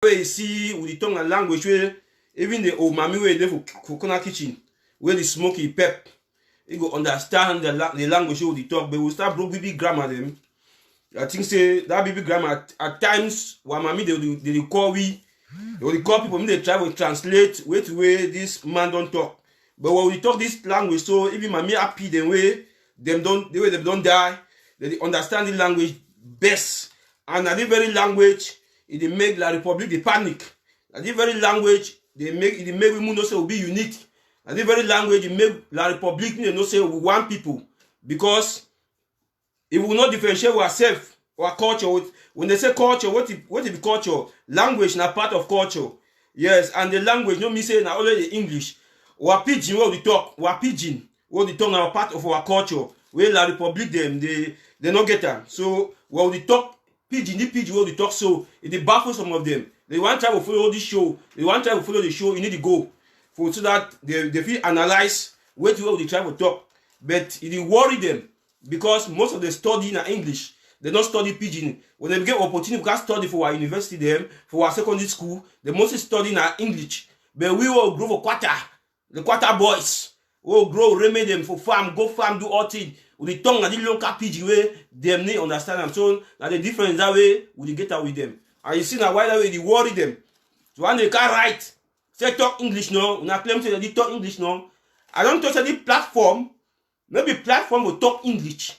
Where you see with the tongue and language where even the old mommy where they for corner kitchen where the smoky pep, you go understand the language with the talk, but we start broke baby grammar them. I think say that baby grammar at times when mommy they call we, they will call people, they try to translate way to way this man don't talk. But when we talk this language, so even mommy happy the way them don't die, they understand the language best. And at the very language, it make La Republic the panic. At the very language, it make we know say will be unique. At the very language, it make La Republic you know say we want people. Because if we will not differentiate ourselves, our culture, when they say culture, what is culture? Language na part of culture. Yes, and the language, no me say na only the English. Our pidgin, what we talk, our pidgin, what we talk are part of our culture. Where La Republic them, they not get them. So what we talk, pidgin what we talk, so it baffles some of them. They want to try to follow this show. They want to try to follow the show. You need to go for so that they feel analyze what they try to talk. But it worry them because most of them study in English. They don't study pidgin. When they get opportunity, we can study for our university, them for our secondary school. They mostly study in English. But we will grow for quarter. The quarter boys will grow, remake them for farm, go farm, do all things. With the tongue and the local pidgin way, them need understand them. So now the difference that way, we get out with them. And you see now why that way they worry them. So when they can't write, say talk English now, when I claim say they talk English now, I don't touch any platform, maybe platform will talk English.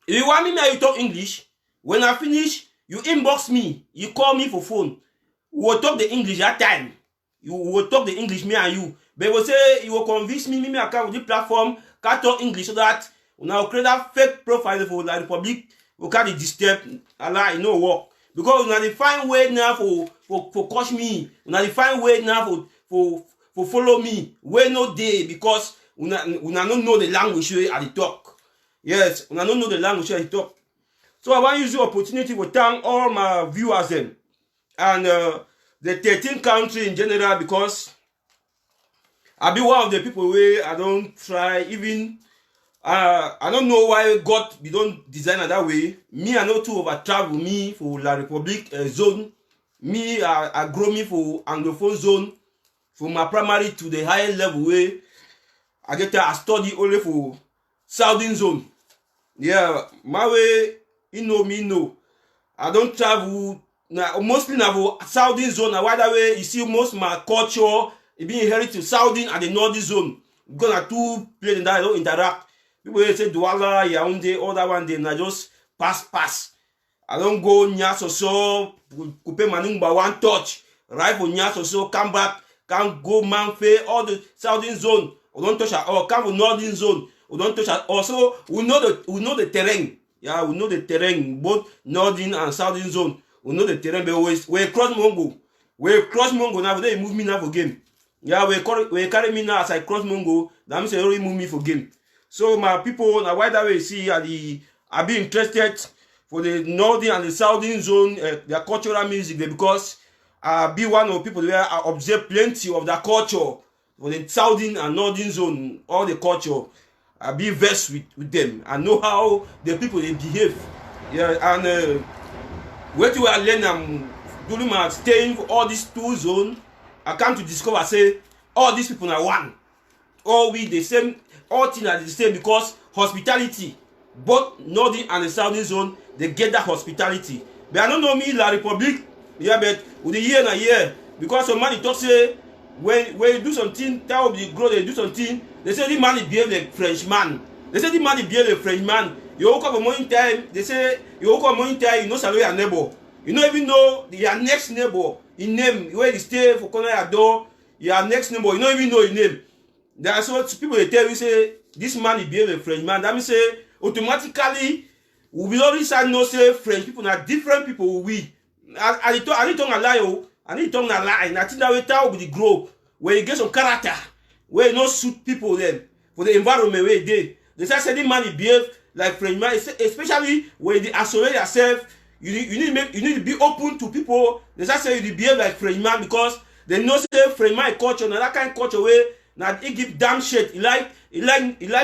If you want me now you talk English, when I finish, you inbox me, you call me for phone. We will talk the English that time. You will talk the English, me and you. But you will say, you will convince me I can with the platform, can't talk English so that we now create that fake profile for La Republic, we can't disturb, Allah, you know work. Because we now find way now for coach me, we now find way now for follow me, way no day, because we now don't know the language way at the talk. Yes, we now don't know the language at the talk. So I want to use the opportunity to thank all my viewers them, and the 13 countries in general, because I be one of the people where I don't try even I don't know why God we don't design it that way. Me I know too over travel me for La Republic zone. Me I grow me for Anglophone zone from my primary to the higher level way. I get I study only for Southern zone. Yeah, my way you know me know. I don't travel now mostly now for Southern zone. Now why that way you see most of my culture it being inherited to Southern and the Northern zone. Gonna two places that I don't interact. People say Douala, Yaoundé, all that one day, and I just pass. I don't go Nyas or so, coupe manumba one touch, right for Nyas or so, come back, can't go Manfe, all the Southern zone, we don't touch at all, come to Northern zone, we don't touch at all. So we know the terrain. Yeah, we know the terrain, both Northern and Southern zone. We know the terrain, but we cross Mongo. We cross Mongo now, they move me now for game. Yeah, we carry me now as I cross Mongo, that means they already move me for game. So my people, now why that way see I be interested for the northern and the southern zone, their cultural music because I be one of the people where I observe plenty of their culture for the southern and northern zone, all the culture. I be versed with them. I know how the people they behave. Yeah, and what you are learning, I'm doing my staying for all these two zones. I come to discover say all these people are one. All we the same. All things are the same because hospitality, both northern and the southern zone, they get that hospitality. But I don't know me La Republic, yeah, but with the year and year, because some man talk say when you do something, that will be grow, they do something, they say the man is behave like Frenchman. They say the man is behave like Frenchman. You woke up a morning time, they say you woke up a morning time, you know salary your neighbor. You don't even know your next neighbor, in name, where you stay for corner your door, your next neighbor, you don't even know his name. There are so people they tell you say this man is behaving a French man. That means say automatically we will already start know say French people are different people we. I need to lie oh. I need to lie. And I think that way that will be the grow where you get some character where you not suit people then for the environment where they say the man is behave like French man, especially when they isolate yourself. You need to be open to people. They say you behave like French man because they know say French man culture now that kind of culture where. Now he give damn shit. He like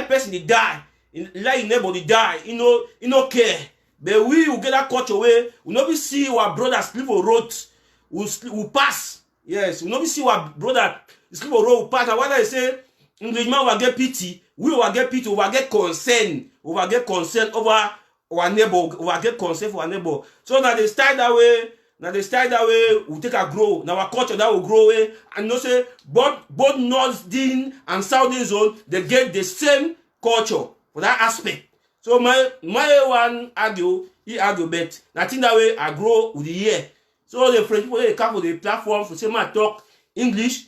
person to die. He like neighbor to die. He no care. But we will get that culture where we not be see our brothers sleep on roads. will pass. Yes, we no be see our brother sleep for road will pass. And why I say Englishman will get pity, we will get pity, we will get concern, over our neighbor, we will get concern for our neighbor. So now they start that way. We take a grow. Now our culture that will grow away. And you know say both northern and southern zone, they get the same culture for that aspect. So my one argue, he argue bet. I think that way I grow with the year. So the French people they come for the platform for say man talk English.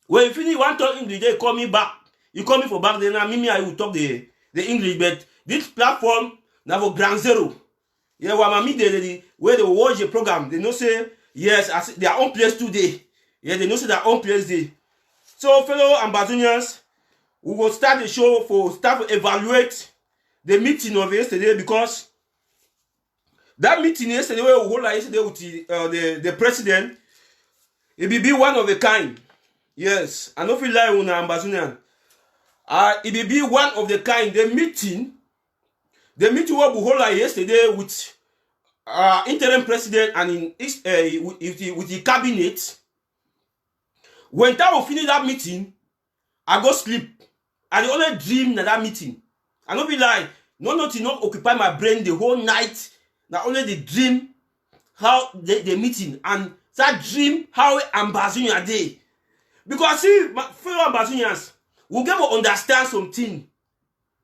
When you finish one talk English, they call me back. You call me for back, then I will talk the English. But this platform now for ground zero. Yeah, where they watch the program, they know say yes, I see their own place today. Yeah, they know say their own place day. So fellow Ambazonians, we will start the show to evaluate the meeting of yesterday, because that meeting yesterday we hold yesterday with the president, it will be one of a kind. Yes, I don't feel like on Ambazonian. It will be one of the kind. The meeting we hold yesterday with interim president and with the cabinet. When I will finish that meeting, I go sleep. I only dream that meeting. I don't be like, nothing not occupy my brain the whole night. Not only the dream how the meeting and that dream how Ambazonian are they. Because see, my fellow Ambazonians, we get to understand something.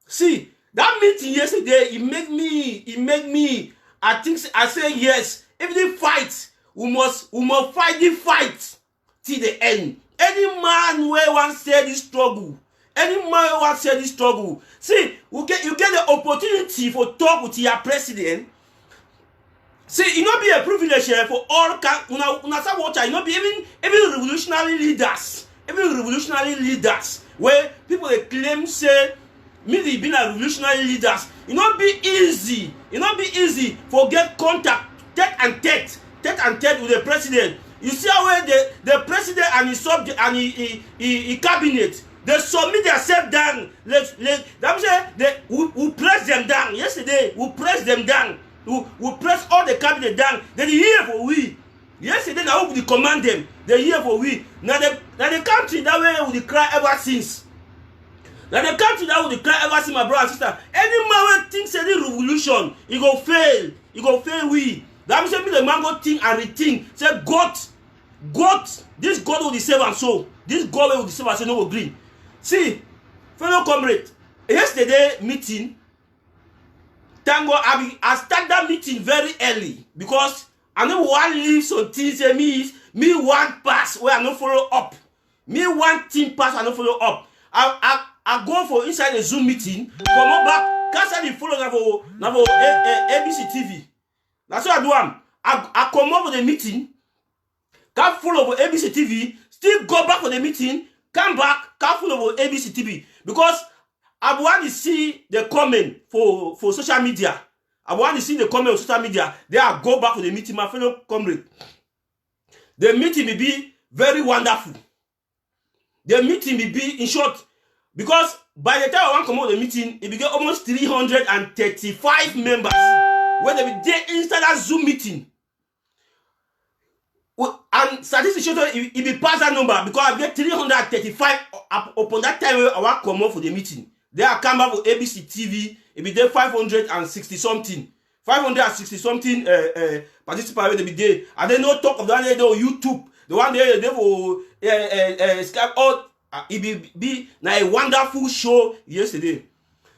See, that meeting yesterday, it made me, I say yes, if they fight, we must fight the fight till the end. Any man who wants to say this struggle, see, you get the opportunity for talk with your president. See, it not be a privilege for all una say watch, it not be even revolutionary leaders, where people they claim say me they been a revolutionary leaders. It not be easy. For get contact, tete and tete with the president. You see how the president and his subject and his cabinet, they submit themselves down. We press them down. Yesterday, we press them down. We press all the cabinet down. They hear for we. Yesterday, now we command them. They hear for we. Now the country that way we cry ever since. Now the country that we cry ever since, my brother and sister. Any man who thinks any revolution, he go fail. We. That means the man go think and rethink. Say God, this God will save and so. This God will save and so no agree. See, fellow comrade, yesterday meeting, thank God I start that meeting very early because I know one leave some things say me one pass where I no follow up. Me one team pass I no follow up. I go for inside the Zoom meeting, come up back, cancel the follow na for ABC TV. That's what I do. I come up for the meeting, can follow for ABC TV, still go back for the meeting, come back, can follow for ABC TV. Because I want to see the comment for social media. I want to see the comment on social media. Then I go back for the meeting, my fellow comrade. The meeting will be very wonderful. The meeting will be, in short, because by the time I want to come out the meeting, it will get almost 335 members. When they will there inside that Zoom meeting. And statistics show it will pass that number because I get 335 upon that time I want to come out for the meeting. Then I come back for ABC TV, it will be there 560 something. 560 something participants will be there. And then no talk of the one day on YouTube. The one day for Skype out. It will be a wonderful show yesterday.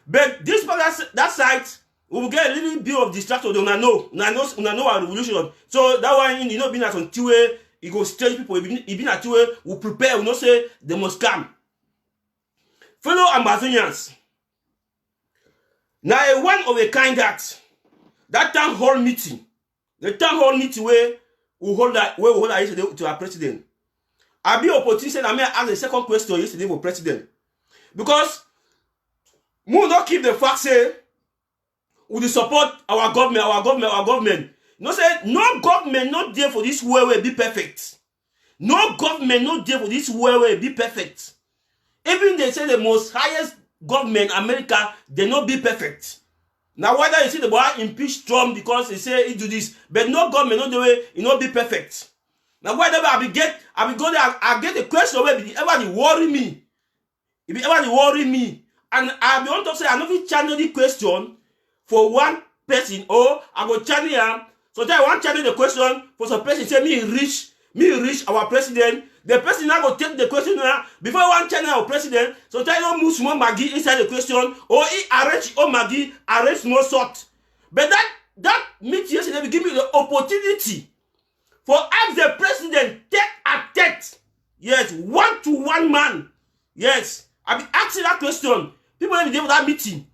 But this that site, we will get a little bit of distraction. Una know our revolution. So that one, you know, being at on two-way, it goes strange people. It been at two-way, we prepare, we not say they must come. Fellow Ambazonians, now one of a kind that town hall meeting, the town hall meeting where we hold that yesterday to our president. I be opportunity and I may ask the second question yesterday for president. Because we will not keep the fact say we support our government. No say no government not there for this way be perfect. No government not there for this way be perfect. Even they say the most highest government, America, they not be perfect. Now whether you see the boy impeach Trump because they say he do this, but no government not the way, it not be perfect. Now why never I be go there, I get a question where be ever worry me. It be ever worry me. And I be want to say I no fit channel the question for one person, or I go channel him. So I want channel the question for some person say me reach our president. The person now go take the question now before one channel our president. So I don't move small Maggie inside the question, or he arrange or Maggie arrange small sort. But that meeting yesterday will give me the opportunity for ask the president tete-a-tete. Yes, one-to-one man. Yes, I be asking that question. People every day for that meeting,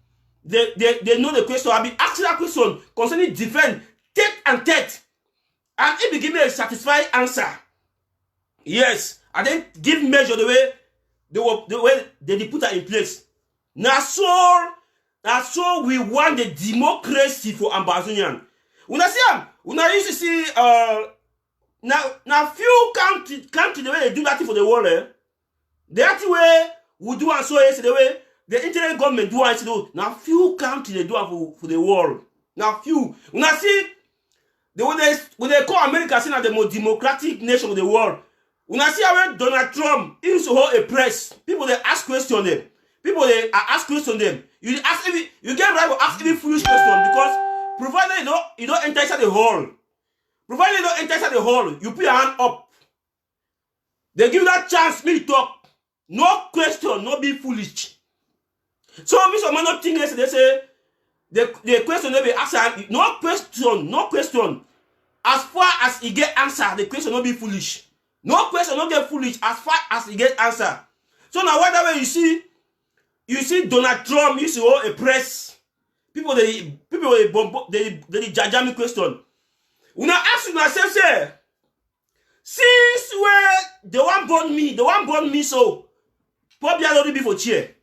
they know the question. I be asking that question concerning defense tete-a-tete, and it will give me a satisfying answer. Yes, and then give measure the way they put it in place. Now so we want the democracy for Ambazonian. When I see when I used to see now few country the way they do that thing for the world, that way we do and so yesterday the way the internet government do and so now few country they do for the world. Now few when I see the way they call America saying the most democratic nation of the world. When I see how Donald Trump used to hold a press, people they ask questions them. People they ask questions them. You get right to ask any foolish question because provided you don't enter inside the hall. Provided you don't enter inside the hall, you put your hand up. They give you that chance me to talk. No question, no be foolish. So me some man not think they say the question they be answer. No question. As far as he get answer, the question not be foolish. No question not get foolish as far as he get answer. So now whatever you see Donald Trump used to hold a press. People they judge me question. When I ask myself, say, since where the one born me so probably already be for chair.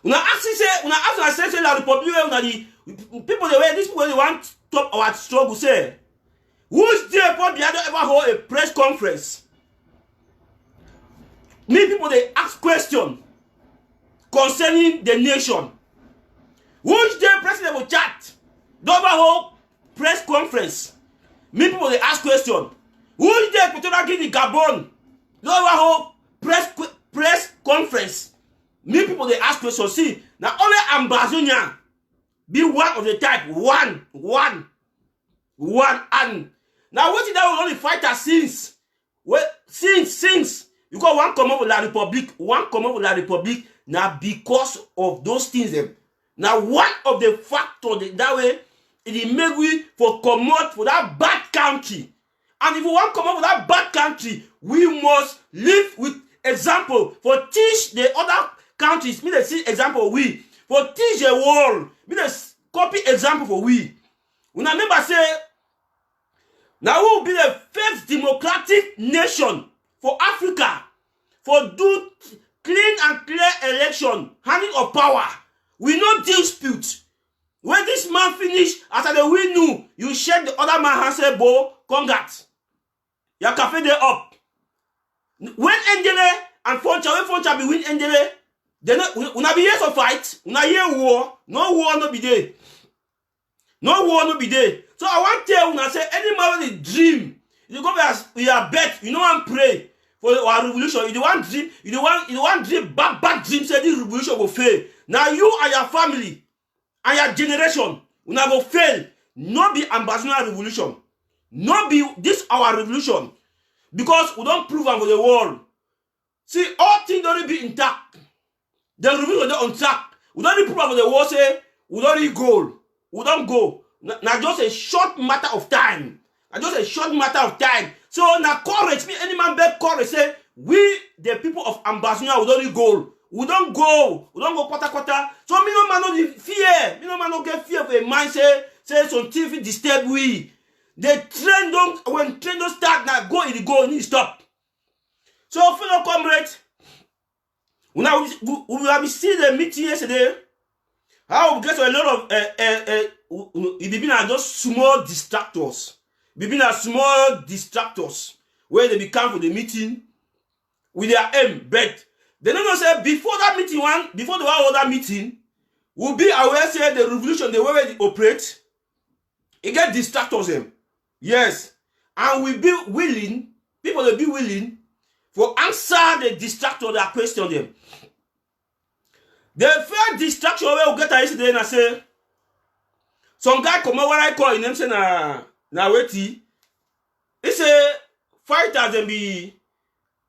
When I ask myself, say la Republic when the people the way these people they want top our struggle say, who's there probably don't ever hold a press conference? Me people they ask question concerning the nation. Which day president will chat? Don't ever hold press conference. Me people they ask question. Which day Petrola Guinea Gabon? Don't ever hold press conference. Me people they ask question. See, now only Ambazonia be one of the type. One. And now what did that will only fight us since? Well, since you got one come up with La Republic, now because of those things them. Now one of the factors that way it make we for come out for that bad country. And if we want to come out for that bad country, we must live with example for teach the other countries. Me they see example we for teach the world. Me they copy example for we. When I remember say now we will be the first democratic nation for Africa for do clean and clear election, handing of power. We no dispute. When this man finish, after the win new, you shake the other man hand say, "Bo, congrats." Your cafe they up. When Endele and Foncha be win Endele, they not una be years of fight, una hear war, no war no be there. No war no be there. So I want to tell una say any man with a dream, you go as we are bet, you know and pray for our revolution. You don't want dream bad dream say this revolution will fail. Now you and your family and your generation will not go fail. Not be Ambazonian revolution. Not be this our revolution. Because we don't prove them for the world. See, all things don't be intact. The revolution is on track. We don't prove them for the world say we don't go. We don't go. Now just a short matter of time. So now courage, me any man beg courage say we the people of Ambazonia we don't go. We don't go quarter. So me no man no fear. Me no man no get fear for a man say some TV disturb we. The train don't when train don't start now go it go need stop. So fellow comrade, we have seen the meeting yesterday. How we get a lot of it been just small distractors. Where they become for the meeting with their aim, but they don't know say before the other meeting, will be aware say the revolution, the way they operate, it get distractors them. Yes. and we be willing, people will be willing for answer the distractor that question them. The first distraction we get yesterday and say, some guy come over, what I call him say na weti. He say fighters them be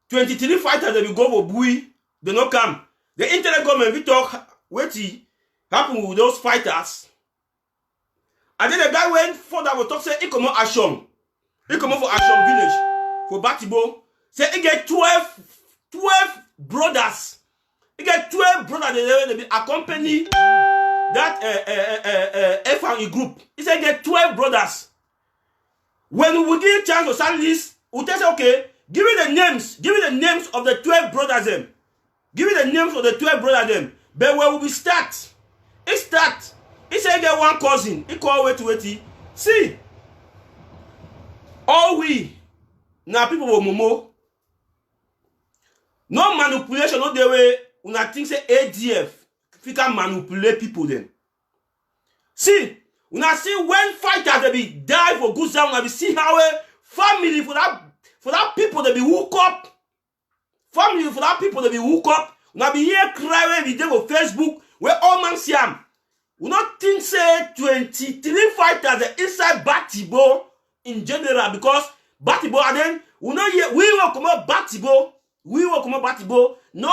23 fighters them be go for Bui, they no come. The internet government we talk weti happen with those fighters. And then the guy went further will talk say he come out Ashong. He come out for Ashong village for Batibo. Say he get 12 brothers. He get 12 brothers they be accompany that FRE group. He said get 12 brothers. When we give chance to start this, we tell say okay, give me the names of the 12 brothers them. Give me the names of the 12 brothers them. But where will we start? He start. He said get one cousin. He call wait. See, all we now people will momo. No manipulation, no the way una think say ADF fi can manipulate people then. See, una see when fighters they be die for good sound, una be see how a family for that people they be hook up. Family for that people they be hook up. Una be here cry when we dey for Facebook where all man see am. We not think say 23 fighters they inside Batibo in general because Batibo and then we not here we will come out Batibo. We will come out Batibo. No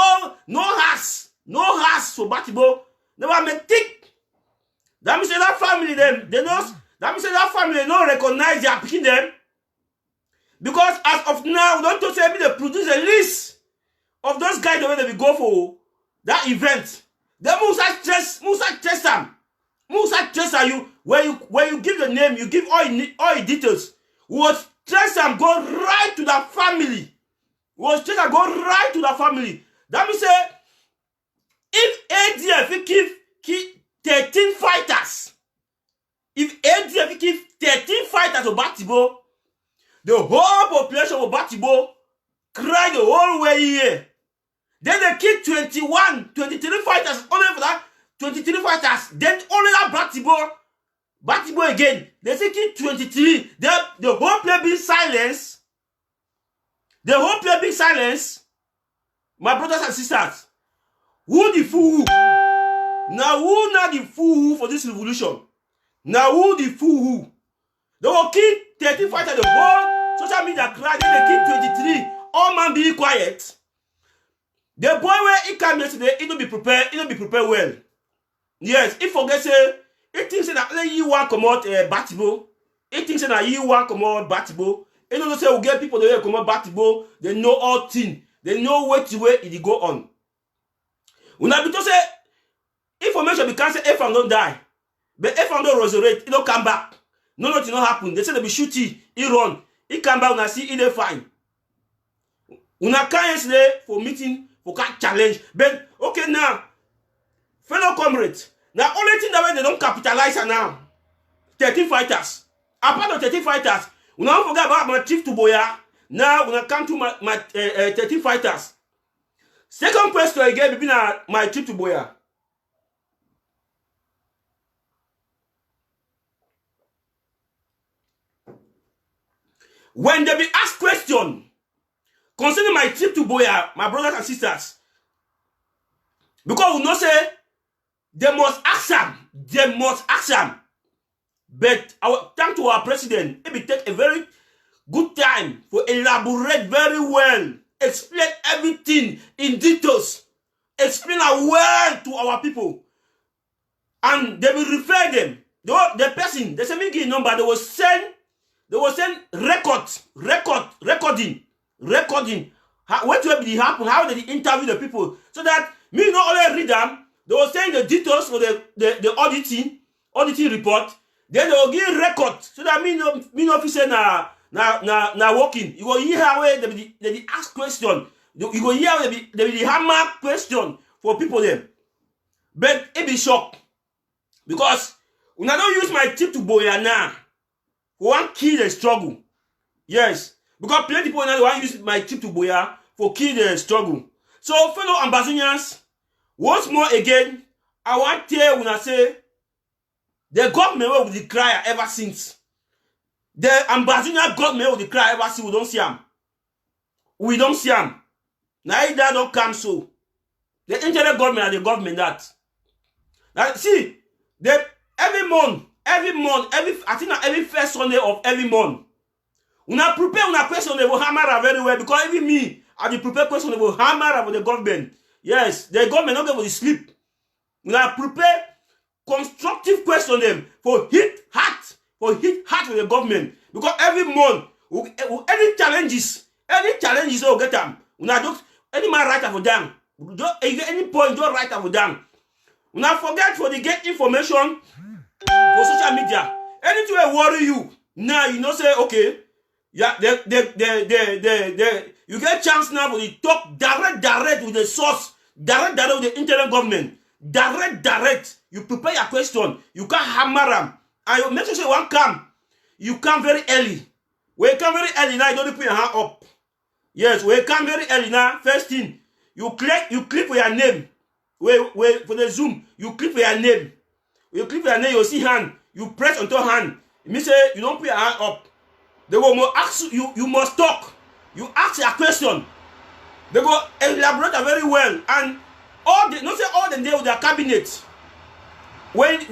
has for Batibo. Never make tick. That means that family them. They know. That means that family they don't recognize their picking them. Because as of now, we don't to say they produce a list of those guys the way they will go for that event. Then Musa Chester you when you give the name, you give all your details. Was Chester go right to that family. Was Chester go right to the family. That means say if ADF keep 13 fighters, if ADF keep 13 fighters of Batibo, the whole population of Batibo cry the whole way here. Then they keep 23 fighters only for that 23 fighters. Then only that Batibo again. They say keep 23. The whole play be silence. The whole play be silence. My brothers and sisters, who the fool? Now who not the fool for this revolution? Now who the fool? They will keep 13 fighters. The whole social media cry. Then they keep 23. All man be quiet. The boy where he came yesterday, he don't be prepared. He don't be prepared well. Yes, he forget say. He thinks that you want come out Batibo. He thinks that you want come out Batibo. He don't say we get people that come out Batibo. They know all things. They know what way it go on. When I be to say information because if I don't die, but if I don't resurrect, it don't come back. Nothing don't happen. They say they be shooting, he run, he come back and I see he dey fine. Una can yesterday for meeting for can challenge. But okay now, fellow comrades, now only thing that way they don't capitalize are now 13 fighters. Apart of 13 fighters, we don't forget about my chief to Boya. Now, when I come to my 13 fighters. Second question again, between my trip to Boya. When they be asked question concerning my trip to Boya, my brothers and sisters, because we know say they must ask them. But thanks to our president, it will take a very good time for elaborate very well, explain everything in details, explain well to our people, and they will refer them. The person, they say me give number, they will send recording. What will be happen? How did they interview the people? So that me not only read them, they will send the details for the auditing report. Then they will give record so that me no officer na working. You go hear how they ask question. You go hear how they be hammer question for people them. But it be shock because when I don't use my tip to Boya now, for one kill the struggle. Yes, because plenty people now want use my tip to Boya for kill the struggle. So fellow ambassadors, once more again, I want to tell when I say the government will declare ever since. The Ambazonian government of the cry ever see, we don't see them. We don't see them. Now that don't come so. The internal government and the government that. Now see, every month, I think every first Sunday of every month, una prepare una question they will hammer very well, because even me, I dey prepare question they will hammer about the government. Yes, the government not going to sleep. Una prepare constructive question them for hit heart with the government, because every month any challenges will get them. Una don't any man write for them. Any point don't write for them. Una forget for the get information for social media. Anything will worry you. Now you know say okay. Yeah, you get chance now for the talk direct with the source, direct with the internal government, direct. You prepare your question, you can hammer them, and you make sure you won't come. You come very early. When you come very early now, you don't put your hand up. Yes, when you come very early now, first thing, you click for your name. For the Zoom, you click for your name. When you click for your name, you see hand. You press onto hand. It means say you don't put your hand up. They will ask you, you must talk. You ask your question. They go elaborate very well. And all the day with their cabinet. When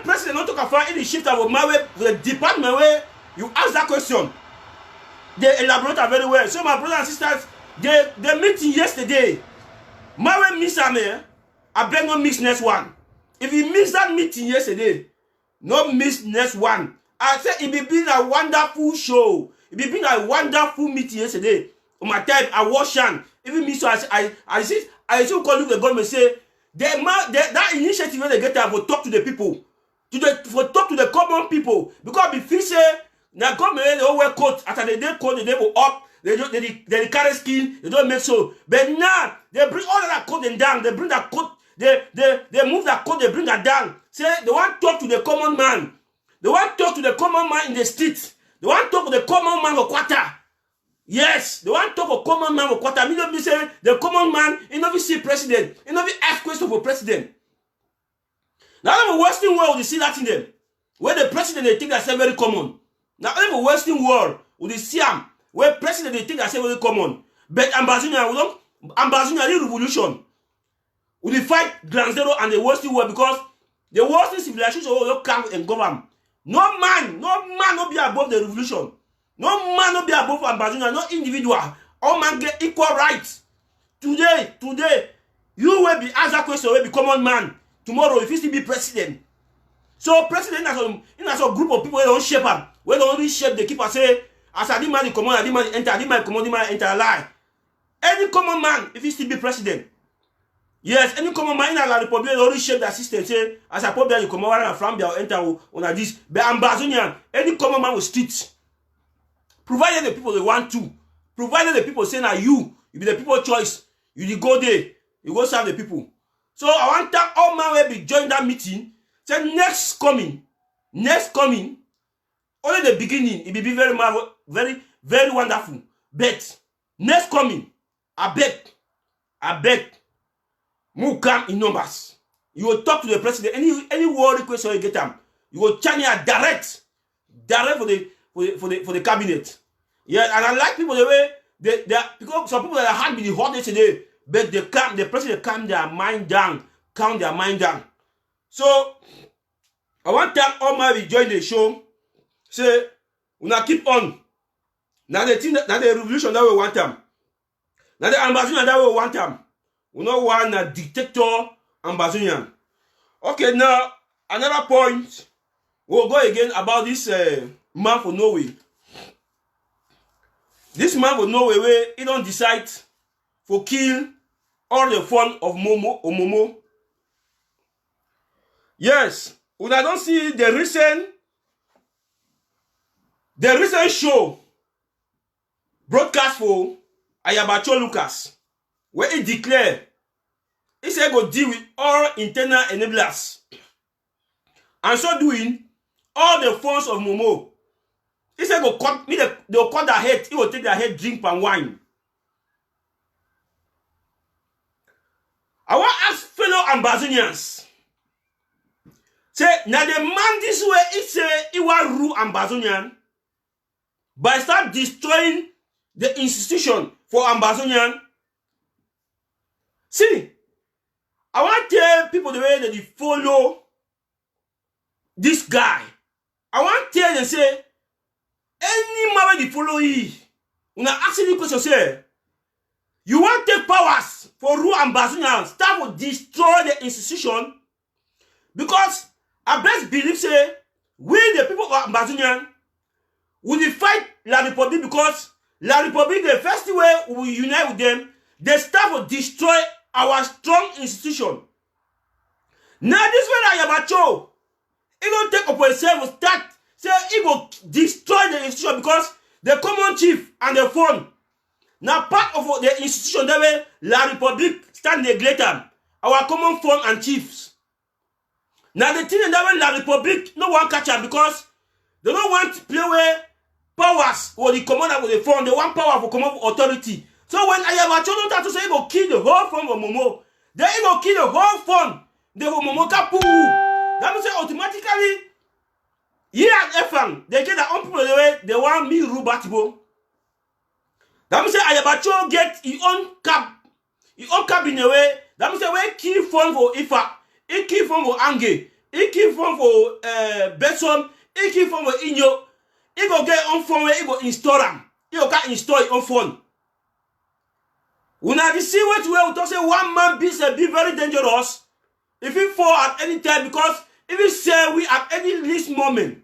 president not talk about any shift of my way, the department where you ask that question, they elaborate very well. So my brothers and sisters, they meeting yesterday. My way miss me, I beg no miss next one. If you miss that meeting yesterday, no miss next one. I said it been a wonderful show. It been a wonderful meeting yesterday. On my time, I watched and even me so I still call the government say that initiative where they get there for talk to the people, for talk to the common people, because before say the government they all wear coat after the day coat they will up they carry skin they don't make so, but now they bring all of that coat and down, they bring that coat they move that coat, they bring that down, say they want to talk to the common man. They want to talk to the common man in the street. They want to talk to the common man for quarter. Yes, they want to talk to common man for quarter. Me don't be say the common man, he not be see president. He not be ask question for president. Now the Western world will see that in them. Where the president they think that's very common. Now the Western world will see them. Where president they think that's very common. But Ambazonian revolution will fight Ground Zero and the Western world, because the Western civilization will come and govern. No man no be above the revolution. No man no be above Ambazonian, no individual. All man get equal rights. Today, you will be asked that question, will be common man. Tomorrow, if you still be president. So president has a group of people who don't shape him. Where they only shape, they keep and say, as I did man command, I did man enter, I did man command, I did man enter, lie. Any common man, if he still be president. Yes, any common man in the Republic already shape the system. Say, as I put there, you come over and from there enter on this. But Ambazonian, any common man will street. Provided the people they want to. Provided the people say, now you be the people choice. You go there, you go serve the people. So I want that all man will be join that meeting. Say next coming, only the beginning, it will be very, very wonderful. But next coming, I beg. Who come in numbers. You will talk to the president. Any word request you get them. You will channel direct for the cabinet. Yeah, and I like people the way they because some people that had been hot today, but the president calm their mind down. So I want to tell all my join the show. Say, we now keep on. Now the revolution that we want them. Now the Ambazonian that we want them. We don't want a dictator Ambazonian. Okay, now another point. We'll go again about this man for Norway. This man for Norway, where he don't decide for kill all the fun of Momo. Yes, when I don't see the recent show broadcast for Ayabacho Lucas, where he declared he said go deal with all internal enablers, and so doing all the funds of Momo. He said go cut me they'll cut their head, he will take their head, drink and wine. I want to ask fellow Ambazonians, say now the man this way he say he want rule Ambazonian. by start destroying the institution for Ambazonian. See, I want to tell people the way that they follow this guy. I want to tell them, say, any man they follow you, when I ask the question, say, you want to take powers for rule Ambazonian, start to destroy the institution, because I best believe, say, we the people of Ambazonian will fight La Republique, because La Republique, the first way we will unite with them, they start to destroy our strong institution. Now this way that Ayabacho, he will take upon himself, start, say, he will destroy the institution, because the common chief and the fund, now part of the institution, that way La Republique stand neglect them, our common fund and chiefs. Now the thing that when La Republique no one catch them, because they don't want to play where powers or the commander with the fund, they want power for common authority. So when Ayabacho don't have to say he will kill the whole fund of Momo, then he will kill the whole fund, the Momo Kapu. That means automatically, yeah, Efang, they get their own people the way they want me Rubatibo. That means Ayabacho get his own cap in a way. That means we kill fund for Ifa. He keep from for Ange, he keep from for Besom, he keep from for Inyo. He go get on phone where he go install them. He go get install it on phone. When I see what we talk, say one man be very dangerous. If he fall at any time, because if he say we at any least moment,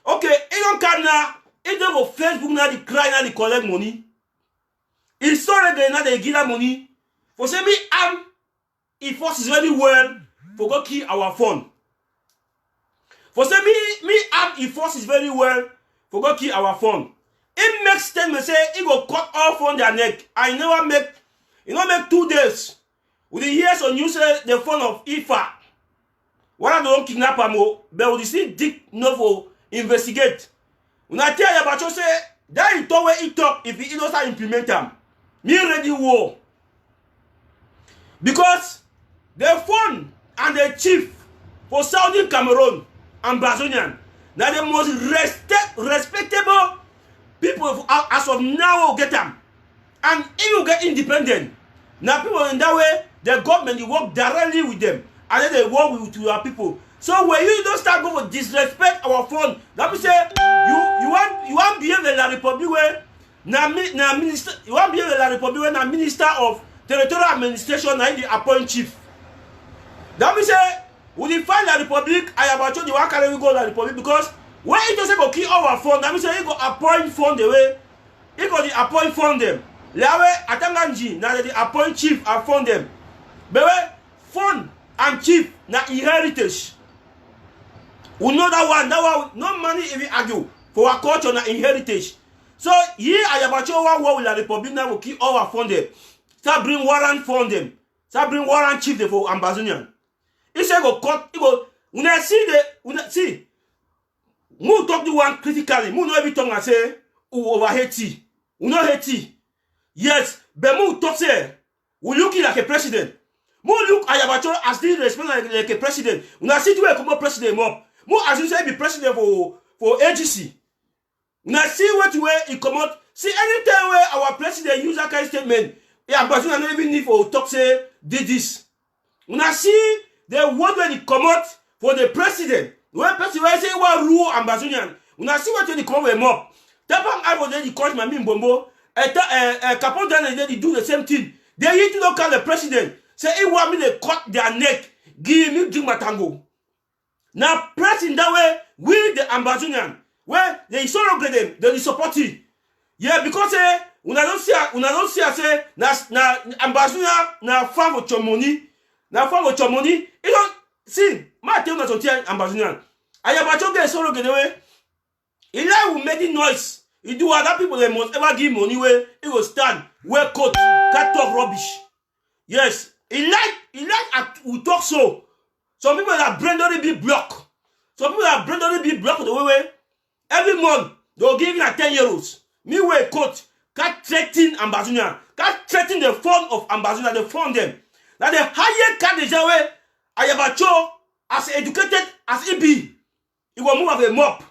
okay, he don't come now. He don't go Facebook now. They cry now. They collect money. He sorry they now they give them money. For say me he forces very well for go kill our phone. For say me he forces very well for go kill our phone. It makes statement say he go cut off on their neck. I never make, you know, make 2 days. With the years on you say the phone of Ifa. One of them kidnap him, but we see Dick Novo investigate. When I tell you about you say that he talk where he talk if he doesn't implement them. Me ready war. Because the phone and the chief for Southern Cameroon and Ambazonian, now the most respectable people as of now will get them. And if you get independent, now people in that way, the government, you work directly with them. And then they work with our people. So when you don't start going to disrespect our phone, let me say, you want behave like La Republique where, minister, you want behave like La Republique where, minister of territorial administration, now the appoint chief. That means say, when you find La Republique, I have told you why can't we go La Republique, because when it doesn't go keep our phone, that means say he go appoint phone the way, he go the appoint phone them. Lawe atanganji, now the appoint chief and phone them. But when phone and chief na inheritance. We know that one, no money if we argue for our culture na inheritance. So here I have one war with La Republique now will keep all our phone them. Start bring warrant phone them. Start bring warrant chief them for Ambazonian. He say go cut, he go, when I see, we talk the one critically, we know every time I say, we over Haiti. We know Haiti. Yes, but we talk say, we looking like a president. We look Ayabacho as the respect like a president. When I see to come president up, we as you say be president for AGC. When I see what way he come out, see anytime where our president use that kind of statement, yeah, but I don't even need for talk say did this. When I see the word when he come out for the president, when president say what rule Ambazonian, when I see what when he come him up, Tapang I was then he called my min bombo, Capon then they do the same thing. They need to look at the president. Say he want me to cut their neck, give me drink matango. Now press in that way with the Ambazonian, where they celebrate them, they support it. Yeah, because when I don't see say na Ambazonian na farm for chomoni, na farm for chomoni. You don't see. My tell na something Ambazonian. Ayabacho get celebrate the way. He like will make noise. He do other people they must ever give money where he will stand, wear coat, can't talk rubbish. Yes. He like we talk so. Some people that brain don't be blocked. Some people that brain don't be blocked the way. Every month they'll give you 10 euros. Me wear coat, can't threaten Ambazonian, can't threaten the fund of Ambazonian, they fund them. Now the higher card is way Ayabacho as educated as he be, he will move as a mop.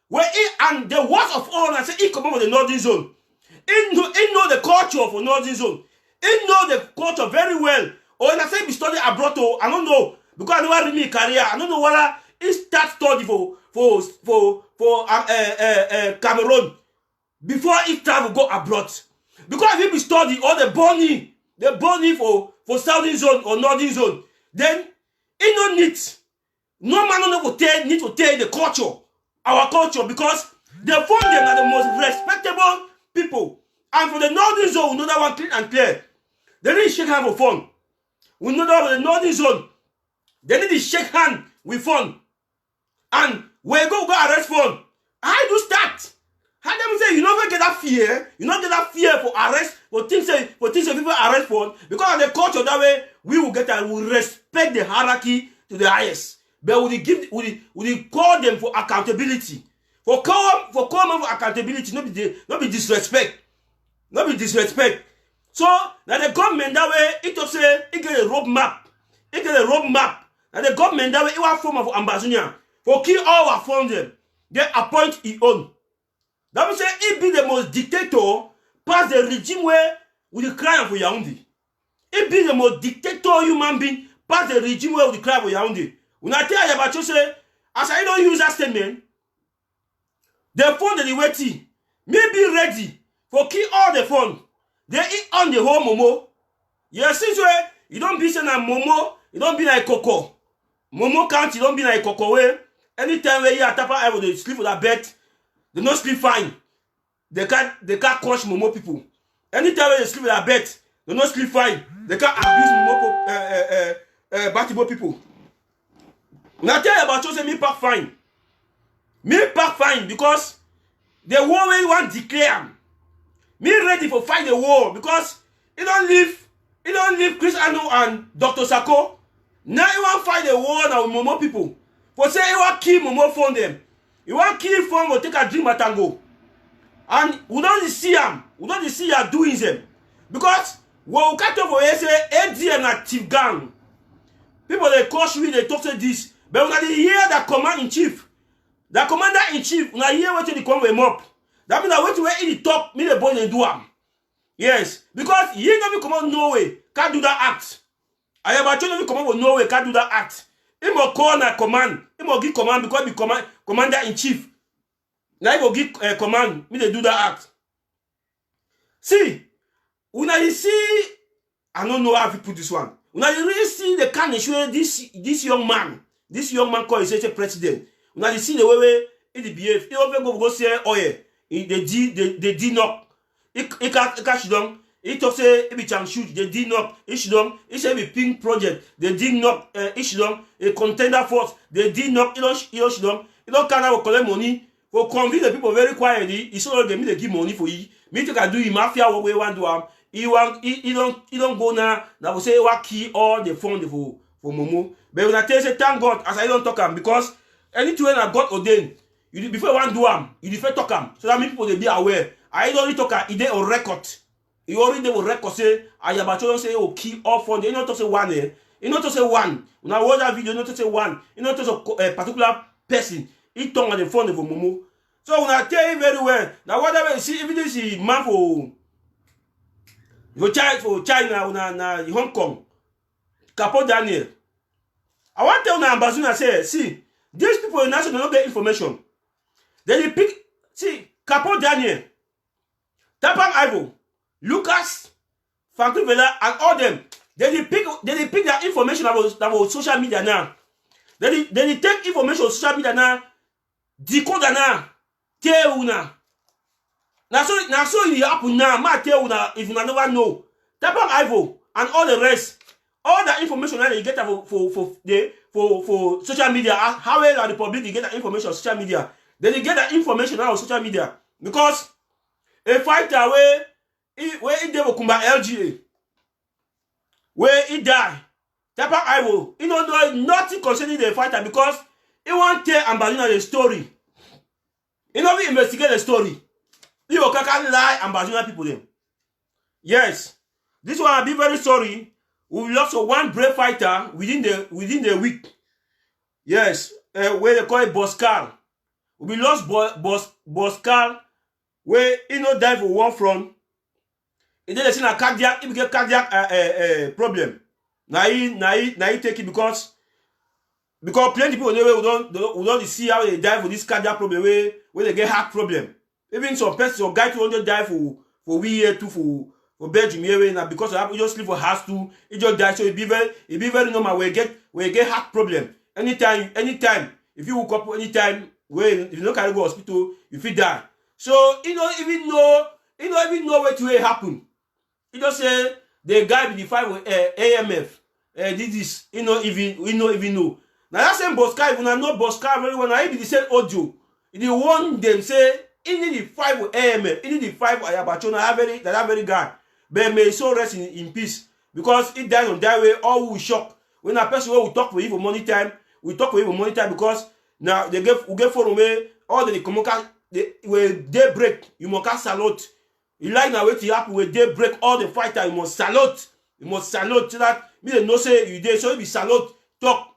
Where he, and the worst of all, I say he come from the northern zone. He know the culture of the northern zone. He know the culture very well. Or when I say he study abroad, I don't know. Because I never read my career. I don't know whether he start study for Cameroon before he travel go abroad. Because if he be study all the bonny for southern zone or northern zone, then he no need. No man need to tell the culture, our culture, because the phone them are the most respectable people. And for the northern zone, we know that one clean and clear. They need to shake hand with phone. We know that for the northern zone, they need to shake hand with phone. And we go arrest phone. How do start? How them say you never get that fear? You not get that fear for arrest for things people arrest phone because of the culture that way we will get and we will respect the hierarchy to the highest. But we call them for accountability. For call them for accountability, not be disrespect. Not be disrespect. So now the government that way, it say it get a roadmap. It get a roadmap. Now the government that way, it was form of ambassador. For kill all our funds them. They appoint his own. That means say he be the most dictator past the regime where we the cry for Yaoundé. He be the most dictator human being past the regime where we the cry for Yaoundé. When I tell you about you say, as I don't use that statement, the phone that they waiting, me be ready for kill all the phone. They eat on the whole momo. Yes, since way you don't be saying a momo, you don't be like cocoa. Momo count, you don't be like cocoa way. Anytime where you are tapa, I will sleep with a bed. They don't sleep fine. They can't crush momo people. Anytime where they sleep with a bed, they don't sleep fine. They can't abuse momo Batibo people. When I tell you about you, say me pack fine. Me pack fine because the war where you want declare. Me ready for fight the war because he don't leave Chris Anu and Dr. Sako. Now he want fight the war now with Momo people. For say he want kill Momo from them. He want kill from or take a drink at tango. And we don't see him. We don't see him doing them. Because when we catch up for say ADM na chief gang. People they coach me, they talk to this. But when they hear that command in chief, the commander in chief, when I hear what they come with him up. That means that when you eat the talk, me the boy they do am. Yes, because he never come out no way, can't do that act. I have actually never come out with no way, can't do that act. He will call that command. He will give command because he be commander in chief. Now he will give command, me they do that act. See, when I see, I don't know how to put this one. When I really see the kind of issue this young man called his president. When I see the way he behave, he over go say, oh yeah. They did not. He catch them. He talk say he be chang shoot. They did not. He shoot them. He say be pink project. They did not. He shoot them. A contender force. They did not. He don't shoot them. He don't can't collect money for convince the people very quietly. He so they give money for you. Me to can do him mafia what we want to am. He don't go now. Now we say what key all the fund for Momo. But when I tell you say thank God as I don't talk him because anything that God ordained. You before you want to do them, you prefer talk them. So that means people they be aware. I don't talk them, it on record. You already on record say, I have a say, oh, key off on the, you not to say one, eh? You not to say one. When I watch that video, you not to say one. You not to say a particular person. He talk on the phone for Momo. So when I tell you very well, now whatever you see, even this is man for China, na Hong Kong, Capo Daniel. I want to tell the ambassador, say, see, these people in national don't get information. Then they pick, see, Capo Daniel, Tapang Ivo, Lucas, Franklin Vela, and all them. Then they pick that information about social media now. Then they take information on social media now, decode now, tell now. Now so it happen now, ma tell now if you never know. Tapang Ivo and all the rest, all that information that you get for social media, how well the public they get that information on social media. Then they get that information out on social media. Because a fighter where he did Kumba LGA, where he died, Tapang Ivo, he don't know nothing concerning the fighter because he won't tell Ambazuna the story. He don't investigate the story. He will lie Ambazuna people them. Yes. This one I'll be very sorry. We lost one brave fighter within the week. Yes. Where they call it Boscal. We lost Boscal, where he no die for one front. And then they say a cardiac, he get cardiac problem. Now he take it because plenty people we don't see how they die for this cardiac problem where they get heart problem. Even some persons or guy 200 die for we here too for Belgium here now because you just sleep for house too, it just die. So it be very normal where you get heart problem. Anytime if you woke up anytime where if you don't carry go hospital, you feel die. So you don't even know what will happen. You just say the guy with the 5 AMF this you know even know. Now that same Bosca, if you know Bosca very well, now he be the same audio. The one them say he need the 5 AMF, he need the 5 Ayabacho, that very guy. But may so rest in peace. Because he died on that way, all will shock. When a person will talk for you for money time, we talk for you for money time because now they get for me all the communica when they break, you must salute. You like now what happen when they break all the fighter, you must salute. You must salute so that me they no say you there, so you be salute, talk.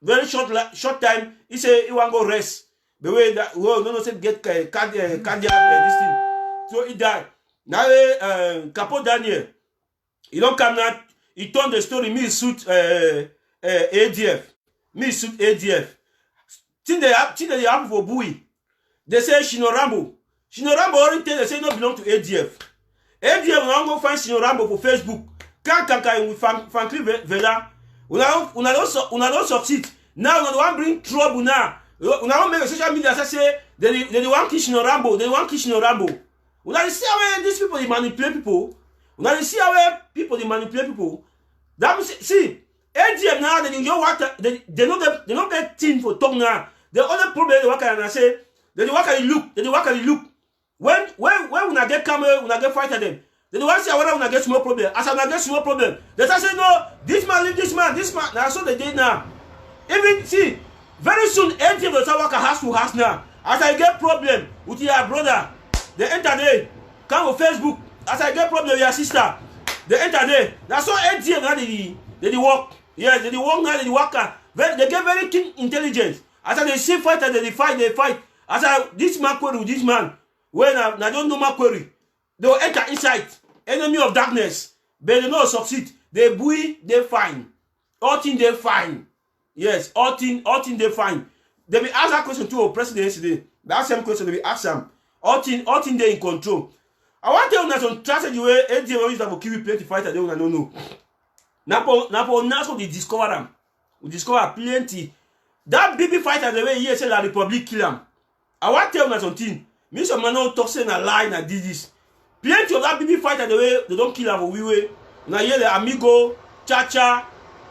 Very short time, he say he want go rest. The way that no say get cardiac this thing. So he died. Now Capo Daniel, he don't come now. He told the story. Me suit ADF. Me suit ADF. Thing they happen for Bui. They say Shinorambo. Shinorambo already tell they say no belong to ADF. ADF will go find Shinorambo for Facebook. Can't with Franklin Vela. Una don't succeed. Now we want bring trouble now. We want make a social media say they want kill Shinorambo. They want kill Shinorambo. Una see how these people they manipulate people. Una see how people they manipulate people. That means see ADM now they don't want they don't get thing for talk now. The other problem they work and I say they work and look. When una get camera, una get fight at them. They don't want to see whether una get small problem. As una get small problem, they say no, this man leave this man. That's what they did now. Even see, very soon ADM will start work house to house now. As I get problem with your brother, they enter there. Come on Facebook. As I get problem with your sister, they enter there. That's what ADM now they work. Yes, they work now, they work. They get very keen intelligence. As they see fighter, they fight. As this man query with this man, when I don't know my query, they will enter inside. Enemy of darkness. But they don't succeed. They buoy, they fine. All things they fine. Yes, all things they fine. They be ask that question to our president yesterday. That same question they be ask them. All things they in control. I want to tell you that some strategy where ADM will use that for kill plenty fighter. They don't know. Now they discover them. We discover plenty. That baby fighter the way he said that Republic kill him. I want to tell you something. Me some man no talk say na lie na did this. Plenty of that baby fighter the way they don't kill him for we way. Now here the Amigo, Chacha,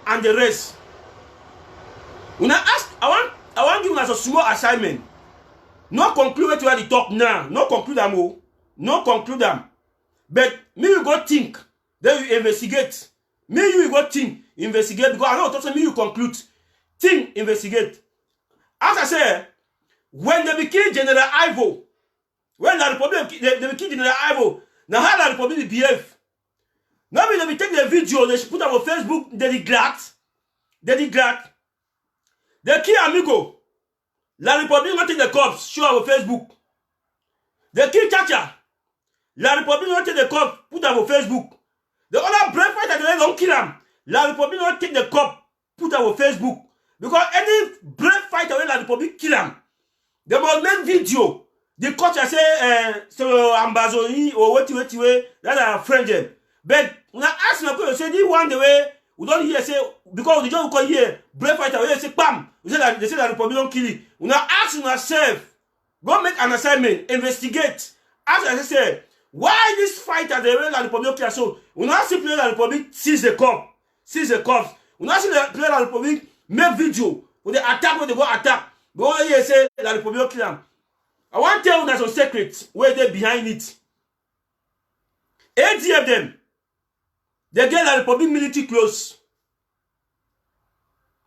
and the rest. When I ask, I want give you as a small assignment. No conclude where they talk now. No conclude them all. No conclude them. But me you go think. Then you investigate. Me you go think. Investigate. Because I know talk me you conclude. Think, investigate. As I say, when they kill General Ivo, when the Republic they kill General Ivo, now how the Republic behave? Now they take the video, they put up on Facebook, they glad. They kill Amigo. La Republic not take the cops, show on Facebook. They kill Chacha. La Republic not take the cops, put up on Facebook. The other brave fighter they don't kill him. La Republic not take the cop, put up on Facebook. Because any brave fighter when la Republic kill him, they must make video. The coach say so Ambazoni or what that's a friend. But when I ask my question, say this one the way we don't hear say because the job we call here brave fighter we say bam. They say that Republic don't kill it. When I ask myself, go make an assignment, investigate. As I say, why this fighter the way la Republic kill so? When I see play la Republic seize the cops. When I see the play la Republic make video when they attack when they go attack. But all here say la Republic kill them. I want to tell you there's some secrets where they behind it. 80 of them, they get the Republic military close.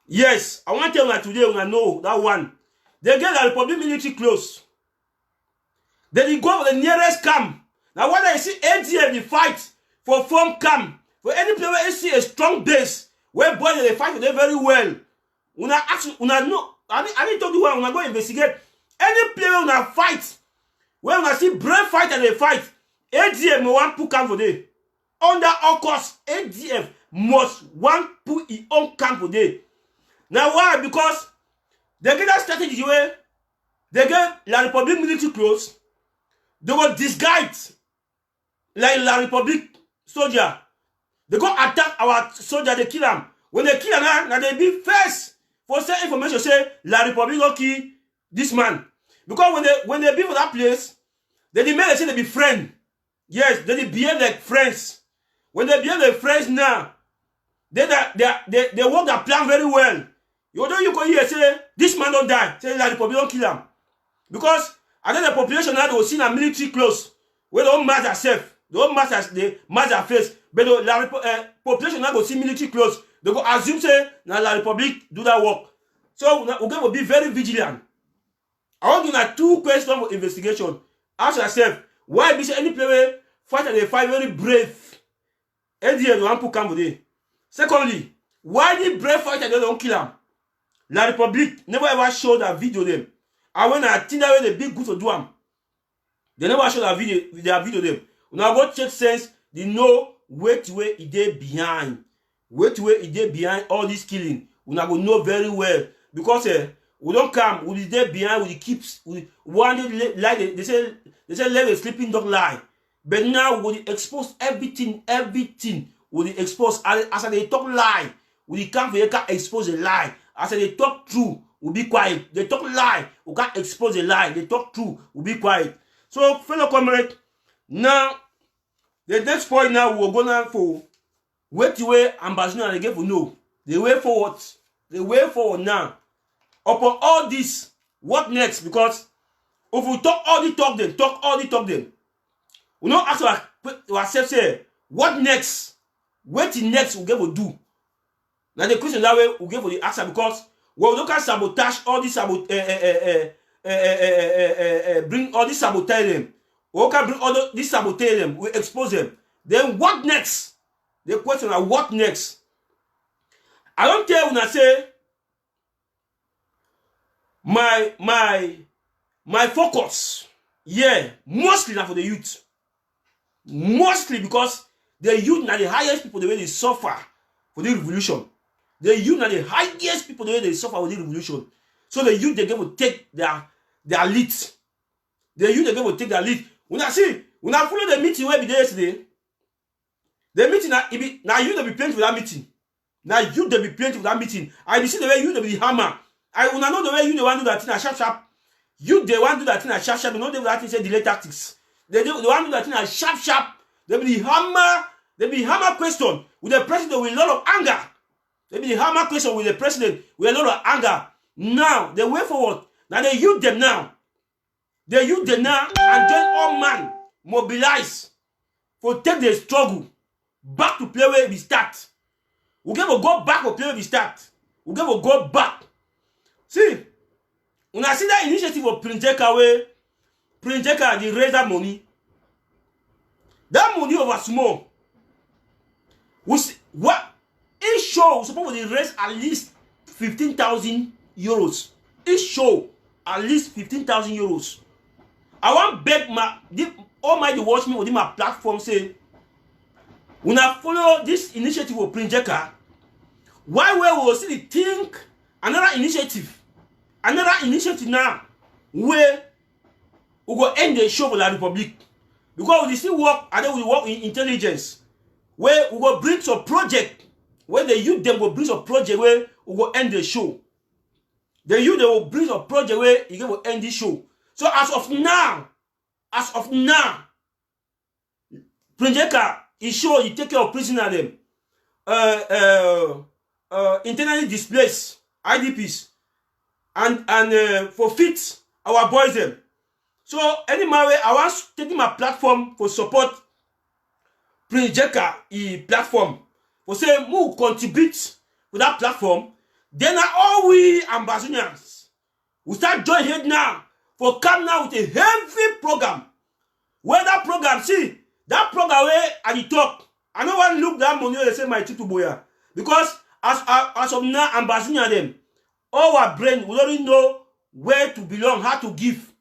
Yes, I want to tell you that today when I know that one. They get the Republic military close. Then they go for the nearest camp. Now when I see ADF, they fight for form camp. For any player where you see a strong base, where boy they fight for them very well. When I ask, when I know, I need to do one when I go investigate. Any player on a fight, when I see brave fight and they fight, ADF may want put camp for day. Under all costs, ADF must want put his own camp for day. Now why? Because they get that strategy where they get La Republic military clothes. They were disguised like La Republic soldier. They go attack our soldier, they kill them. When they kill them, now they be first for say information say La Republic will kill this man. Because when they be for that place, they demand say they be friends. Yes, they behave like friends. When they behave like friends now, they work their plan very well. You know you can hear say this man don't die, say La Republic don't kill him. Because I think the population now they will see a military clothes where they don't match themselves, they don't match their face. But the population now go see military clothes, they go assume say now La Republic do that work. So we're going to be very vigilant. I want to know 2 questions for investigation. Ask yourself, why be any player fight and they fight very brave? And you want to come with it. Secondly, why the brave fighter they don't kill him? La Republic never ever showed a video them. And when I think that way they be good to do them, they never show that video them. When I go check sense, they know wait it dey behind. Wait it dey behind all this killing. We go know very well. Because we don't come, we dey behind, we keep one like they say let a sleeping dog lie. But now we expose everything we expose as they talk lie. We can't expose a lie. As they talk true, we be quiet. They talk lie, we can't expose a lie. They talk true, we be quiet. So, fellow comrade, now the next point now we're gonna for wait the way ambassador again for no. The way forward. The way forward now. Upon all this, what next? Because if we talk all the talk them. We don't ask ourselves say, what next? What the next we get to do? Now the question that way we get for the answer because we don't can sabotage all this bring all this sabotage them. We can bring all this sabotage them. We expose them. Then what next? The question is what next? I don't care when I say my focus, mostly now for the youth. Mostly because the youth are the highest people the way they suffer for the revolution. The youth are the highest people the way they suffer for the revolution. So the youth they get to take their lead. The youth they get to take their lead. When I follow the meeting where we did yesterday, the meeting now you they be playing for that meeting. Now you they be playing for that meeting. I see the way you they be hammer. I wanna know the way you they want to do that thing sharp. You they want to do that thing sharp. You know they that thing say delay tactics. They want to do that thing sharp. They be hammer. They be hammer question with the president with a lot of anger. They be hammer question with the president with a lot of anger. Now the way forward. Now they use them now. They use them now and join all man mobilize for take the struggle back to play where we start. We going to go back to play where we start. We going to go back. See, when I see that initiative of Prince Jeka where Prince Jeka they raise that money. That money over small. We see, what each show was supposed to raise at least 15,000 euros. Each show at least 15,000 euros. I want beg my Almighty watch me within my platform say when I follow this initiative of Prince Jeka, why we will still think another initiative now where we go end the show for La Republic. Because we still work and then we work in intelligence. Where we go bring some project where the youth them will bring some project where we go end the show. The youth they will bring some project where you will end the show. So as of now, Prince Jeka is sure he take care of prisoner them. Internally displaced IDPs and forfeit our boys them. So anyway, I want taking my platform for support Prince Jeka platform. For say who contribute with that platform, then all we ambassadors we start join head now for come now with a heavy program. Where that program, see, that program where at the top, I don't want to look that money they say my tutu boya. Because as of now, ambassador them, all our brain, we already know where to belong, how to give,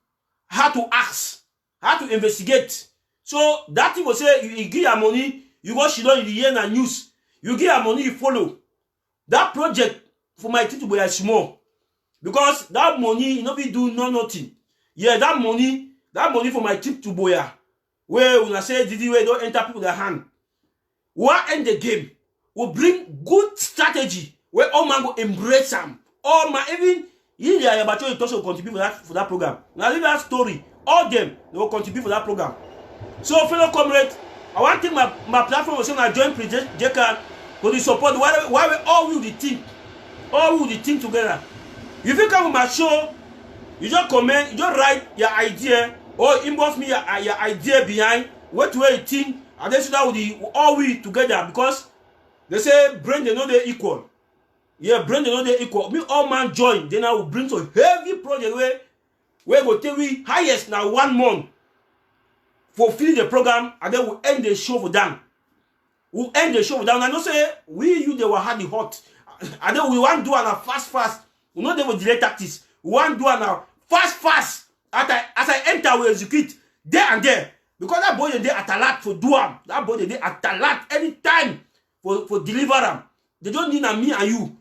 how to ask, how to investigate. So that thing will say you give your money, you go she in the year and news. You give your money, you follow. That project for my team to be small. Because that money, you know, we do nothing. Yeah, that money for my team to boya. Where when I say did you don't enter people their hand. We'll end the game. We'll bring good strategy where all man go embrace them. All man, even in the Ayabacho will contribute for that program. Now leave that story. All them they will contribute for that program. So fellow comrades, I want to take my platform was saying I join President Jekan for the support. Why we all will the team. All will the team together. If you come to my show, you just comment, you just write your idea or inbox me your idea behind what way you think, and then so that we all we together because they say brain they know they equal. Yeah, brain they know they equal. Me all man join, then I will bring some heavy project where go tell we highest now 1 month for finish the program and then we'll end the show for them. We'll end the show for them. And I know say you they were hardly hot. And then we want to do an fast. We know they will delay tactics. We want to do an fast. As I enter, we execute there and there. Because that boy they at a lot for do them. That boy they at a lot anytime for deliver them. They don't need me and you.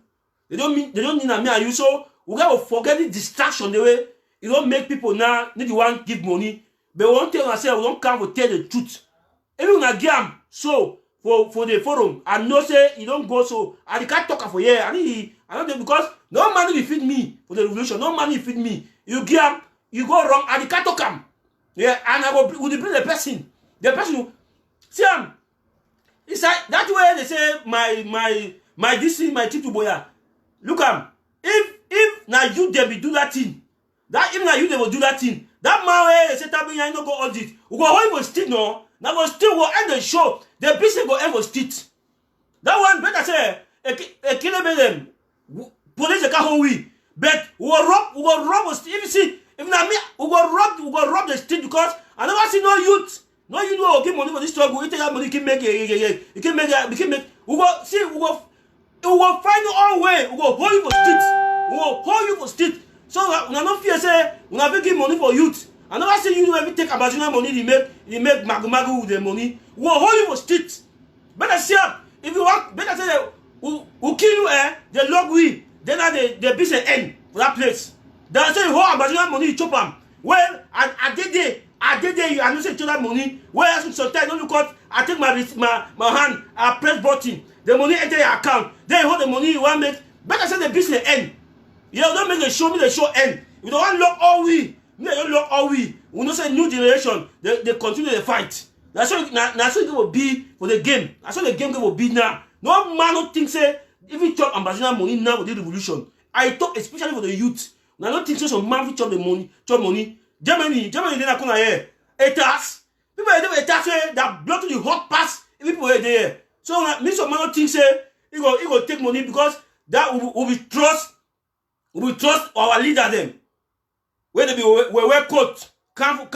They don't need me and you. So we gotta forget the distraction the way you don't make people now need to want give money. But we won't tell ourselves we don't come to tell the truth. Even a game so for the forum, I know say you don't go so and you can't talk for here. I don't because no money will feed me for the revolution. No money will feed me. You give, you go wrong and you can't talk him. Yeah, and I will bring the person. The person who see him. It's like that way they say my DC, my Titu Boya. Look him. If now you they be do that thing. That even now you they will do that thing. That man they say that I no go audit. We go hold for still no. Now go still go end the show. The business go end for stit. That one better say a kill them. Police can't hold we. But we go rob if you see if na me we go rob the street because I never see no youth. No you know give money for this struggle. You take that money you can make you can make we go find our way. We go hold you for street. We go hold you for street. So we not fear say we never give money for youth. I never see you ever take Abazina money they make magu with the money. We go hold you for street. Better see up. If you want better say we'll kill you they log we then the business end for that place. They say hold Abazina money chop them. Well I did there I know say chop that money. Well sometimes don't look out I take my hand I press button. The money enter your account. Then you hold the money you want make. Better say the business end. You don't make the show me the show end. You don't want lock all we. You don't lock all we. We don't say new generation. They continue the fight. That's what it will be for the game. That's what the game will be now. No man don't think say if you chop ambassador money now with the revolution. I talk especially for the youth. Now don't think say some man will chop the money. Germany then I come here. Etas. People are there etas that block to the hot pass. If people are there. So me some man don't think say he go take money because that will we trust our leader them. Where they be wear coat can with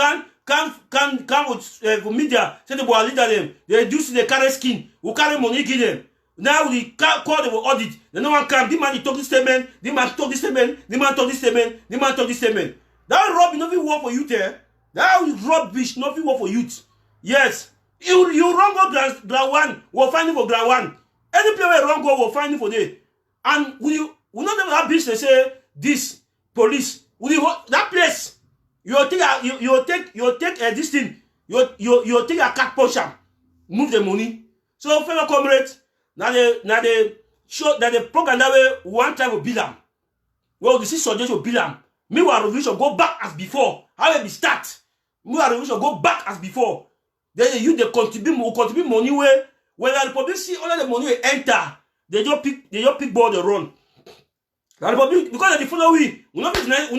media say they our leader them. They do see the carry skin. We carry money give them. Now we call them audit. The no one come. The man talk this statement. The man talk this statement. That rubbish nothing work for youth there. That rubbish nothing work for youth. Yes. You wrong go ground one. We'll find you for ground one. Any player wrong go will find you for there. And we not never have business say this police. That place you take this thing. You take a cat puncher, move the money. So fellow comrades, now the show that the program that way one time will build them. Well, this is suggestion will build them. Meanwhile, revolution go back as before. How will be start? Meanwhile, revolution go back as before. Then you they contribute money where the public see all the money will enter. They just pick ball the run. The Republic, because they follow we not be denied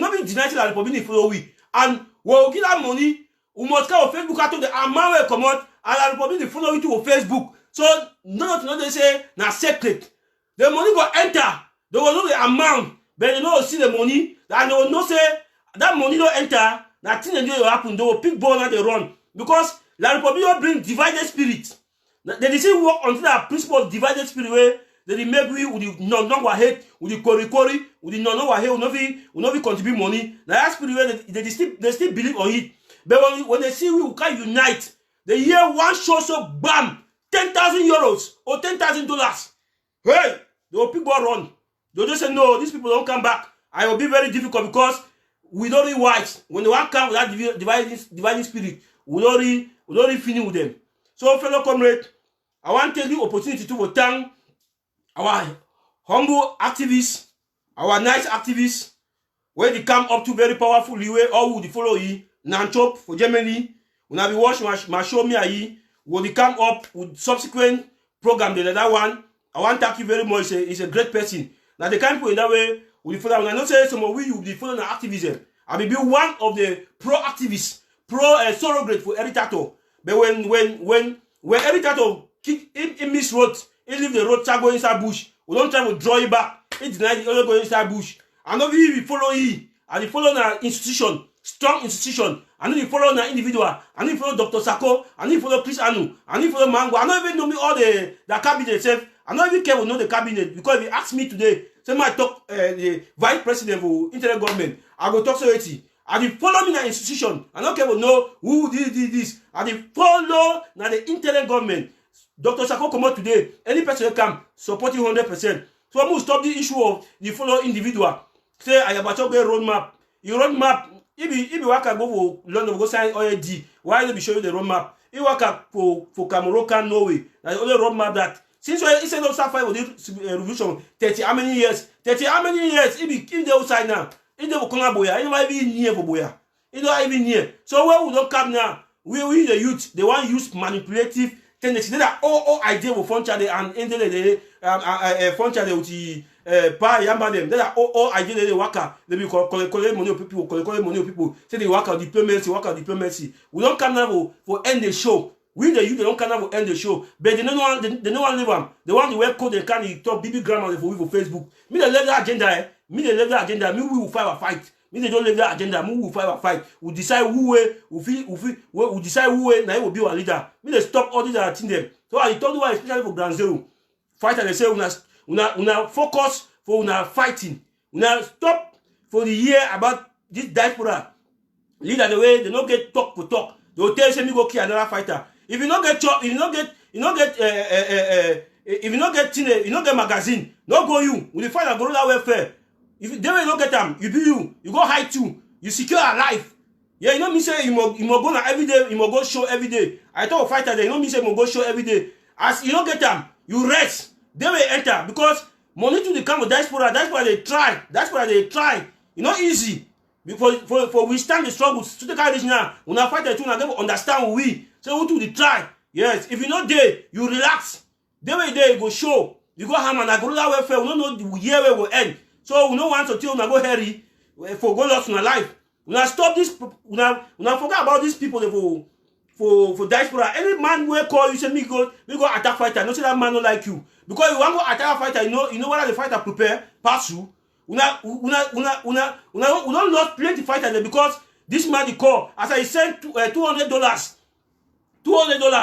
the Republic they follow we. And we'll give that money, we must go on Facebook after the amount will come out, and the Republic they follow you to Facebook. So none they say na secret. The money go enter, they will know the amount, but they know see the money, and they will know say that money don't enter, nothing will happen, they will pick ball and they run. Because the Republic will bring divided spirit. They say work until that principle of divided spirit where they dey make we with the non wa hate, with the kori with the non wa hate, we no fit contribute money. Na that spirit where they still believe on it. But when they see we can unite, they hear one show so bam, 10,000 euros or $10,000. Hey, they will people run. They'll just say no, these people don't come back. I will be very difficult because we don't really wise. When they want to come with that dividing spirit, we don't really finish with them. So, fellow comrade, I want to take the opportunity to thank our humble activists, our nice activists, where they come up to very powerful way, all would follow you. Nanchop for Germany, when I be watching my show me ayi, will they come up with subsequent program that one. I want to thank you very much. It's a great person. Now they can't put in that way. We follow. When I not say some of we will be following activism. I will be one of the pro activists, pro surrogate for Eritato. But when Eritato kick in miss road, he leave the road start go inside bush. We don't try to draw it back. He deny the other go inside bush. And not we follow he and he follow an institution. Strong institution, and then you follow an individual, and you follow Dr. Sako, and you follow Chris Anu, and you follow Mango. I don't even know me all the cabinet itself. I don't even care to know the cabinet because if you ask me today, say I talk the vice president for internet government, I go talk so and you follow me in an institution. I don't care to know who did this. And you follow na the internet government. Dr. Sako come out today. Any person come support you 100%. So I'm going to stop the issue of the follow individual. Say I have a roadmap. Your roadmap. If you work go for London, go sign OAD. Why don't be show you the roadmap? If you work for Cameroon, Norway, that's the only roadmap that since he said don't start fight with this revolution 30 how many years? 30 how many years? If they outside now, if they will come boya, it might be near for boya. It don't even near. So where we don't come now? We the youth, they want to use manipulative tendency. They are all idea will function and enter the function with the pa yamba them. They are all idea they work out. They be collect money of people, collect money of people. Say they work out diplomacy. We don't come now for end the show. We the youth they don't come now for end the show. But they don't want to leave them. They want to wear code they can talk BB grammar for Facebook. Me they leave that agenda. Me they leave that agenda. Me we will fight a fight. Me they don't leave that agenda. Me we will fight a fight. We decide who we decide who way now will be our leader. Me they stop all these things them. So I told you why especially for Ground Zero. Fighter they say una focus for una fighting. Una stop for the year about this diaspora. Leader the way they don't get talk for talk. They will tell you me go kill another fighter. If you don't get chop, if you don't get magazine, no go you. When you fight a gorilla welfare, if they will not get them, you be you go hide too. You secure a life. Yeah, you know me say you must go na every day, you must go show every day. I told a fighter there, you know me say you must go show every day. As you don't get them, you rest. They will enter because money to the come with diaspora. That's why they try. It's not easy. For we stand the struggles to the carriage now. When I fight the two, they will understand we. So who to the try? Yes. If you not there, you relax. They will there, you go show. You go ham and I go that welfare. We don't know the year where will end. So we don't want to tell you go hurry for go lost in our life. We not stop this. We not forget about these people. They for diaspora. Any man will call you say me go attack fighter. No say that man not like you. Because you want to go attack a fighter, you know what the fighter prepare, pass through. We don't lost plenty fighters there because this man the call. As I sent $200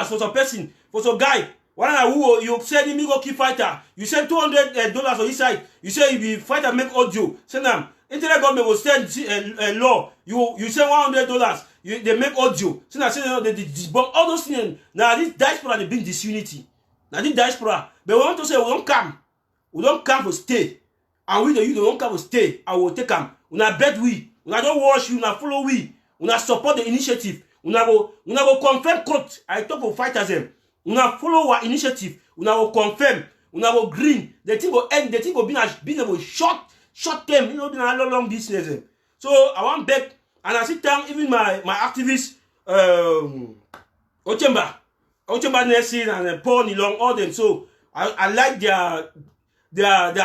for some person, for some guy. One who you send him go kill fighter. You send $200 on his side. You say if the fighter make audio, send them. Internet government will send law. You send $100. They make audio. Send they debunk all those things. Now this diaspora they bring disunity. Now this diaspora, but we want to say we don't come. We don't come to stay. And we the youth don't come to stay. I will take them. We not beg we. We not don't watch you. We not follow we. We not support the initiative. We not go confirm court. I talk for fighters them. We not follow our initiative. We not go confirm. We not go green. The thing go end. The thing go be able short term. You know, be a long distance. So I want beg and I sit down even my activists Ochemba Nelson and Paul Nilong, all them. So I like their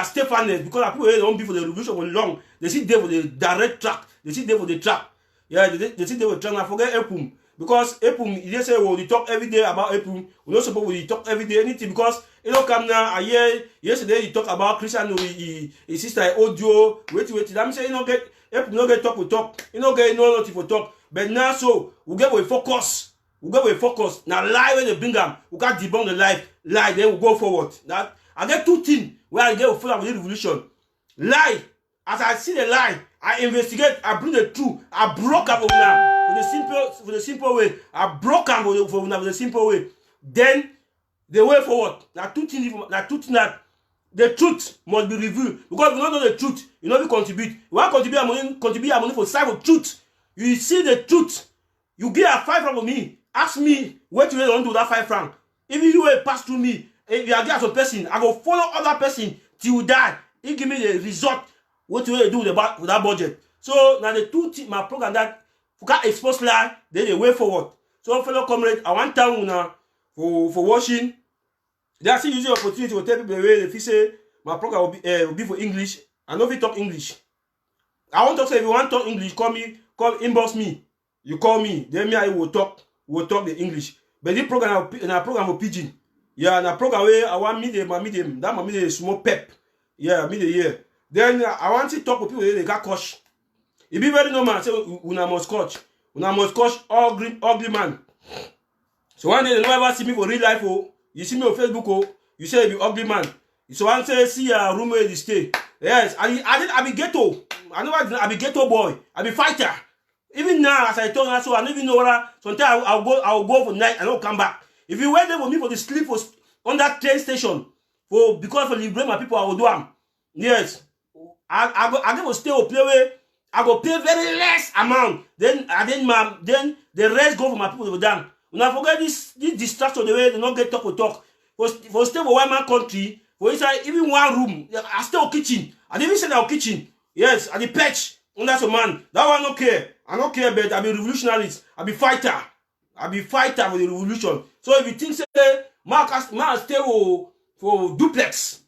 steadfastness because people don't be for the revolution for long. They sit there for the direct track. They sit there for the track. Yeah, they sit there for the track. I forget Epum. Because Epum, they say, well, we talk every day about Epum. We not supposed to talk every day anything because you don't come now. I hear yesterday you talk about Christian, his sister audio. Wait. I'm saying you don't get Epum, not get talk with talk. You don't get nothing for talk. But now so we get with focus. We go with focus. Now lie when they bring them. We can't debunk the lie. Then we go forward. That I get two things where I get follow with the revolution. Lie. As I see the lie, I investigate, I bring the truth, I broke up for the simple way. I broke up for the simple way. Then the way forward. Now two things that the truth must be revealed. Because if you don't know the truth, you not be contribute. You want to contribute money for side of truth. You see the truth. You get a 5 franc from me. Ask me what you want to do that 5 franc. If you will pass through me, if you are get some person, I go follow other person till you die. He give me the result. What you will do with that budget. So now the two things, my program that you can expose lie, then the way forward. So fellow comrades, I want time now for watching. They are still using the opportunity to tell people the way they say my program will be for English. I know if you talk English. I want to say if you want to talk English, call inbox me. You call me, then me I will talk the English. But this program for pidgin. Yeah, na program where I want medium, that my medium is small pep. Yeah, medium here. Then I want to talk with people they got coach. It be very normal. Say una must coach. Una must coach ugly man. So one day they never see me for real life. Oh, you see me on Facebook. Oh, you say you be ugly man. So one say see a room where you stay. Yes, I be ghetto. I be ghetto boy. I be fighter. Even now, as I told you, so I don't even know what. Sometimes I'll go for night and I'll come back. If you wait there for me for the sleep on that train station because for liberate my people, I will do them. Yes. I go stay or play with. I go pay very less amount. Then the rest go for my people to be done. When I forget this distraction the way they not get talk. For stay for one man country, for inside even one room, I stay on kitchen. I didn't even say our kitchen. Yes, at the patch. And that's a man. That one don't care. I don't care, but I be revolutionarist. I be fighter. I be fighter for the revolution. So if you think say Mark stay for duplex.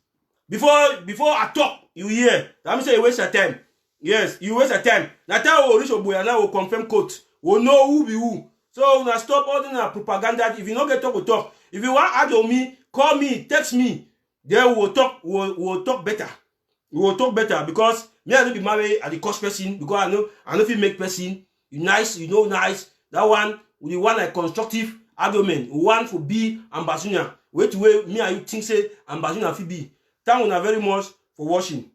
Before I talk, you hear. That means you waste your time. Yes, you waste your time. Now tell you reach boy and now will confirm quote. We'll know who be who. So now stop all the propaganda. If you don't get talk, we'll talk. If you want add on me, call me, text me. Then we'll talk. We'll talk better. We will talk better because me I don't be married at the cost person because I know if you make person. You nice, you know nice. That one with the one like constructive argument. One for be ambassador. Wait me and you think say ambassador fit be. Thank you very much for watching.